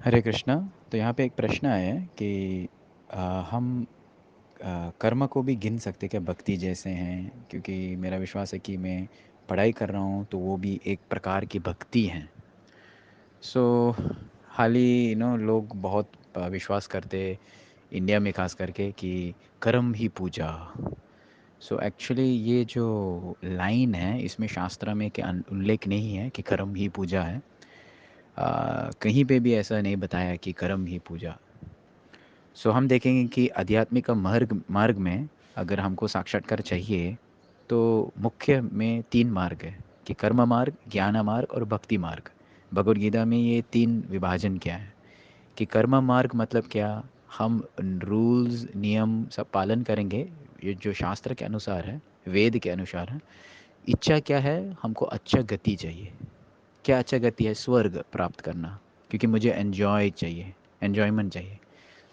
हरे कृष्णा। तो यहाँ पे एक प्रश्न आया है कि हम कर्म को भी गिन सकते क्या भक्ति जैसे हैं? क्योंकि मेरा विश्वास है कि मैं पढ़ाई कर रहा हूँ तो वो भी एक प्रकार की भक्ति है। सो हाल ही लोग बहुत विश्वास करते, इंडिया में खास करके, कि कर्म ही पूजा। सो एक्चुअली ये जो लाइन है इसमें शास्त्र में के उल्लेख नहीं है कि कर्म ही पूजा है। कहीं पे भी ऐसा नहीं बताया कि कर्म ही पूजा। सो हम देखेंगे कि आध्यात्मिक मार्ग मार्ग में अगर हमको साक्षात्कार चाहिए तो मुख्य में तीन मार्ग है, कि कर्म मार्ग, ज्ञान मार्ग और भक्ति मार्ग। भगवद गीता में ये तीन विभाजन क्या है, कि कर्म मार्ग मतलब क्या, हम रूल्स नियम सब पालन करेंगे, ये जो शास्त्र के अनुसार है, वेद के अनुसार है। इच्छा क्या है, हमको अच्छा गति चाहिए। क्या अच्छा गति है? स्वर्ग प्राप्त करना, क्योंकि मुझे एन्जॉय चाहिए, एन्जॉयमेंट चाहिए।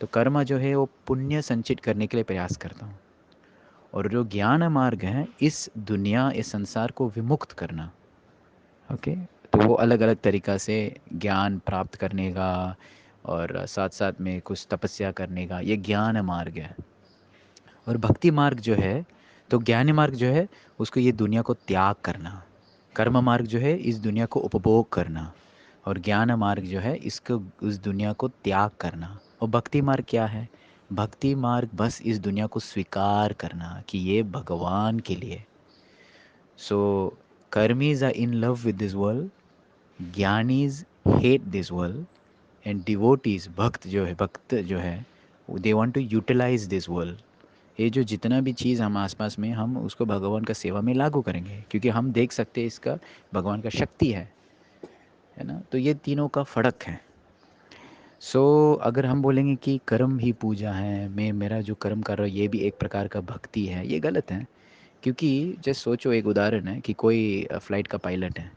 तो कर्म जो है वो पुण्य संचित करने के लिए प्रयास करता हूँ। और जो ज्ञान मार्ग है, इस दुनिया, इस संसार को विमुक्त करना। ओके। तो वो अलग अलग तरीक़ा से ज्ञान प्राप्त करने का और साथ साथ में कुछ तपस्या करने का, ये ज्ञान मार्ग है। और भक्ति मार्ग जो है, तो ज्ञान मार्ग जो है उसको ये दुनिया को त्याग करना। कर्म मार्ग जो है इस दुनिया को उपभोग करना। और ज्ञान मार्ग जो है इसको, उस दुनिया को त्याग करना। और भक्ति मार्ग क्या है? भक्ति मार्ग बस इस दुनिया को स्वीकार करना कि ये भगवान के लिए। सो कर्मीज are in love with this world, ज्ञानीज hate this world, and devotees, भक्त जो है, भक्त जो है, they want to utilise this world. ये जो जितना भी चीज़ हम आसपास में, हम उसको भगवान का सेवा में लागू करेंगे, क्योंकि हम देख सकते हैं इसका भगवान का शक्ति है ना। तो ये तीनों का फ़र्क है। सो अगर हम बोलेंगे कि कर्म ही पूजा है, मैं मेरा जो कर्म कर रहा हूँ ये भी एक प्रकार का भक्ति है, ये गलत है। क्योंकि जैसे सोचो, एक उदाहरण है कि कोई फ़्लाइट का पायलट है,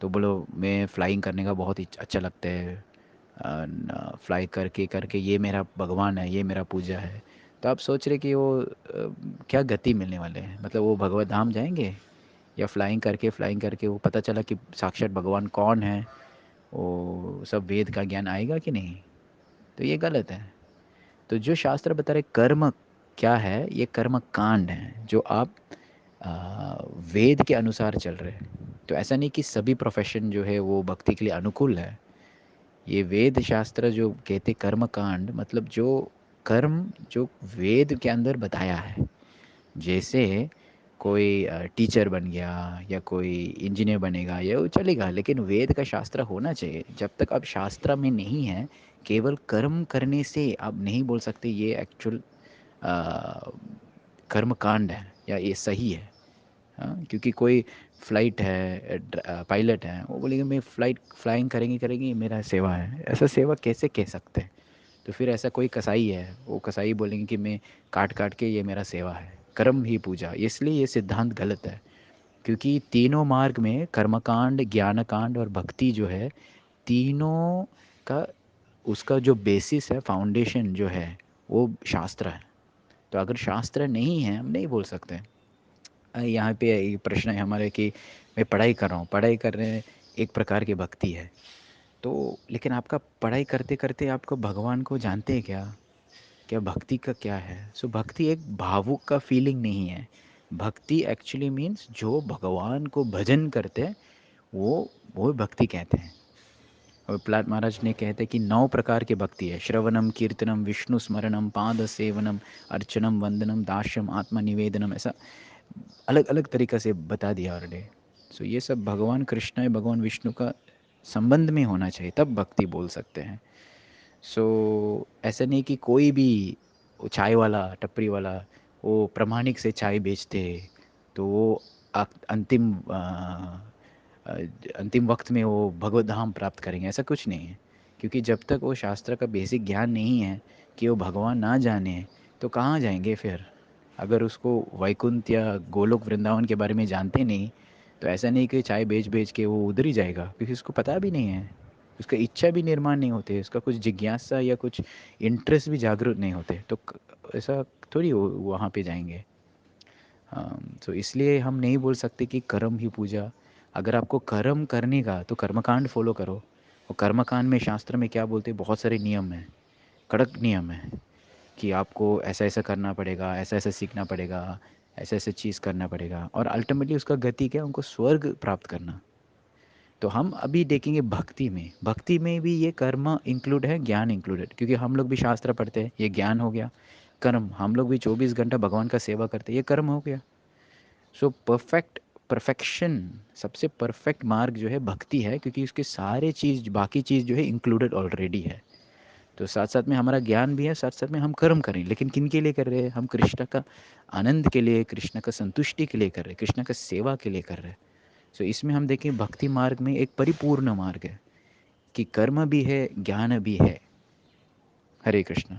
तो बोलो मैं फ़्लाइंग करने का बहुत ही अच्छा लगता है, फ्लाई करके करके ये मेरा भगवान है, ये मेरा पूजा है। तो आप सोच रहे कि वो क्या गति मिलने वाले हैं, मतलब वो भगवत धाम जाएंगे? या फ्लाइंग करके वो पता चला कि साक्षात भगवान कौन है, वो सब वेद का ज्ञान आएगा कि नहीं? तो ये गलत है। तो जो शास्त्र बता रहे कर्म क्या है, ये कर्म कांड है जो आप वेद के अनुसार चल रहे हैं। तो ऐसा नहीं कि सभी प्रोफेशन जो है वो भक्ति के लिए अनुकूल है। ये वेद शास्त्र जो कहते कर्म कांड, मतलब जो कर्म जो वेद के अंदर बताया है। जैसे कोई टीचर बन गया या कोई इंजीनियर बनेगा, ये वो चलेगा, लेकिन वेद का शास्त्र होना चाहिए। जब तक आप शास्त्र में नहीं है, केवल कर्म करने से आप नहीं बोल सकते ये एक्चुअल कर्म कांड है या ये सही है। हाँ, क्योंकि कोई फ्लाइट है, पायलट है, वो बोलेंगे मैं फ़्लाइट फ्लाइंग करेंगी करेंगी मेरा सेवा है, ऐसा सेवा कैसे कह सकते हैं? तो फिर ऐसा कोई कसाई है, वो कसाई बोलेंगे कि मैं काट काट के ये मेरा सेवा है, कर्म ही पूजा। इसलिए ये सिद्धांत गलत है। क्योंकि तीनों मार्ग में कर्मकांड, ज्ञान कांड और भक्ति जो है, तीनों का, उसका जो बेसिस है, फाउंडेशन जो है, वो शास्त्र है। तो अगर शास्त्र नहीं है, हम नहीं बोल सकते। यहाँ पे ये प्रश्न है हमारे कि मैं पढ़ाई कर रहा हूँ, पढ़ाई कर रहे हैं, एक प्रकार की भक्ति है। तो लेकिन आपका पढ़ाई करते करते आपको भगवान को जानते हैं क्या? क्या भक्ति का क्या है? सो भक्ति एक भावुक का फीलिंग नहीं है। भक्ति एक्चुअली मीन्स जो भगवान को भजन करते हैं, वो भक्ति कहते हैं। और प्रहलाद महाराज ने कहते हैं कि 9 प्रकार की भक्ति है: श्रवणम, कीर्तनम, विष्णु स्मरणम, पाद सेवनम, अर्चनम, वंदनम, दास्यम, आत्मनिवेदनम, ऐसा अलग अलग तरीक़ा से बता दिया ऑलरेडी। सो ये सब भगवान कृष्ण है, भगवान विष्णु का संबंध में होना चाहिए, तब भक्ति बोल सकते हैं। सो ऐसा नहीं कि कोई भी, वो चाय वाला, टपरी वाला, वो प्रामाणिक से चाय बेचते, तो वो अंतिम अंतिम वक्त में वो भगवत धाम प्राप्त करेंगे, ऐसा कुछ नहीं है। क्योंकि जब तक वो शास्त्र का बेसिक ज्ञान नहीं है, कि वो भगवान ना जाने, तो कहाँ जाएंगे फिर? अगर उसको वैकुंठ या गोलोक वृंदावन के बारे में जानते नहीं, तो ऐसा नहीं कि चाय बेच बेच के वो उधर ही जाएगा, क्योंकि उसको पता भी नहीं है, उसका इच्छा भी निर्माण नहीं होते, उसका कुछ जिज्ञासा या कुछ इंटरेस्ट भी जागृत नहीं होते, तो ऐसा थोड़ी वो वहाँ पे जाएंगे। तो इसलिए हम नहीं बोल सकते कि कर्म ही पूजा। अगर आपको कर्म करने का, तो कर्मकांड फॉलो करो। और कर्मकांड में शास्त्र में क्या बोलते हैं, बहुत सारे नियम हैं, कड़क नियम है कि आपको ऐसा ऐसा करना पड़ेगा, ऐसा ऐसा सीखना पड़ेगा, ऐसे ऐसे चीज़ करना पड़ेगा, और अल्टीमेटली उसका गति क्या है, उनको स्वर्ग प्राप्त करना। तो हम अभी देखेंगे भक्ति में, भक्ति में भी ये कर्म इंक्लूड है, ज्ञान इंक्लूडेड, क्योंकि हम लोग भी शास्त्र पढ़ते हैं, ये ज्ञान हो गया। कर्म, हम लोग भी 24 घंटा भगवान का सेवा करते हैं, ये कर्म हो गया। सो परफेक्शन, सबसे परफेक्ट मार्ग जो है भक्ति है, क्योंकि उसके सारे चीज़, बाकी चीज़ जो है इंक्लूडेड ऑलरेडी है। तो साथ साथ में हमारा ज्ञान भी है, साथ साथ में हम कर्म करें, लेकिन किन के लिए कर रहे हैं, हम कृष्ण का आनंद के लिए, कृष्ण का संतुष्टि के लिए कर रहे हैं, कृष्ण का सेवा के लिए कर रहे हैं। सो इसमें हम देखें भक्ति मार्ग में एक परिपूर्ण मार्ग है कि कर्म भी है, ज्ञान भी है। हरे कृष्ण।